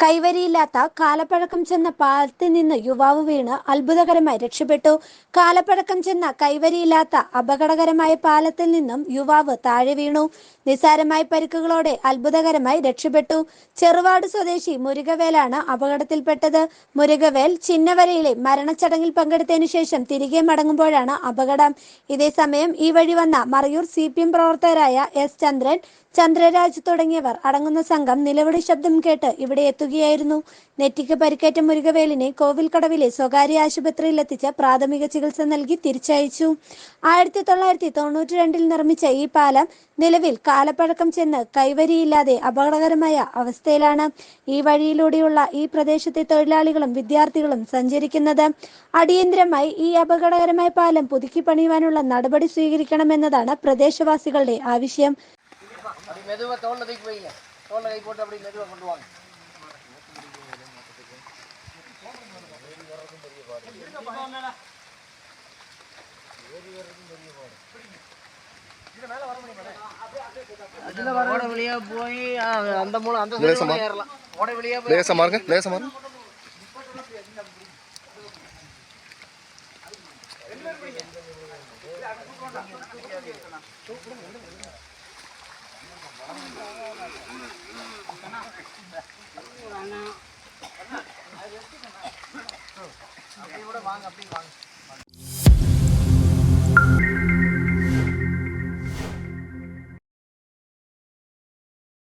കൈവരിയില്ലാത്ത കാലപ്പഴക്കം ചെന്ന പാലത്തിൽ നിന്ന് യുവാവ് വീണ് അത്ഭുതകരമായി രക്ഷപ്പെട്ടു. കാലപ്പഴക്കം ചെന്ന കൈവരിയില്ലാത്ത അപകടകരമായ പാലത്തിൽ നിന്നും യുവാവ് താഴെ വീണു. നിസാരമായ പരിക്കുകളോടെ അത്ഭുതകരമായി രക്ഷപ്പെട്ടു. ചെറുവാട് സ്വദേശി മുരുകവേലാണ് അപകടത്തിൽപ്പെട്ടത്. മുരുകവേൽ ചിന്നവരയിലെ മരണച്ചടങ്ങിൽ പങ്കെടുത്തതിനു ശേഷം തിരികെ മടങ്ങുമ്പോഴാണ് അപകടം. ഇതേസമയം ഈ വഴി വന്ന മറയൂർ CPM പ്രവർത്തകരായ S ചന്ദ്രൻ, ചന്ദ്രരാജ് തുടങ്ങിയവർ അടങ്ങുന്ന സംഘം നിലവിളി ശബ്ദം കേട്ട് ഇവിടെ എത്തുകയായിരുന്നു. നെറ്റിക്ക് പരിക്കേറ്റ മുരുകവേലിനെ കോവിൽക്കടവിലെ സ്വകാര്യ ആശുപത്രിയിൽ എത്തിച്ച് പ്രാഥമിക ചികിത്സ നൽകി തിരിച്ചയച്ചു. 1992 നിർമ്മിച്ച ഈ പാലം നിലവിൽ കാലപ്പഴക്കം ചെന്ന് കൈവരിയില്ലാതെ അപകടകരമായ അവസ്ഥയിലാണ്. ഈ വഴിയിലൂടെയുള്ള ഈ പ്രദേശത്തെ തൊഴിലാളികളും വിദ്യാർത്ഥികളും സഞ്ചരിക്കുന്നത്. അടിയന്തരമായി ഈ അപകടകരമായ പാലം പുതുക്കി പണിയുവാനുള്ള നടപടി സ്വീകരിക്കണമെന്നതാണ് പ്രദേശവാസികളുടെ ആവശ്യം. அப்படி கூட வாங்க, அப்படி வாங்க.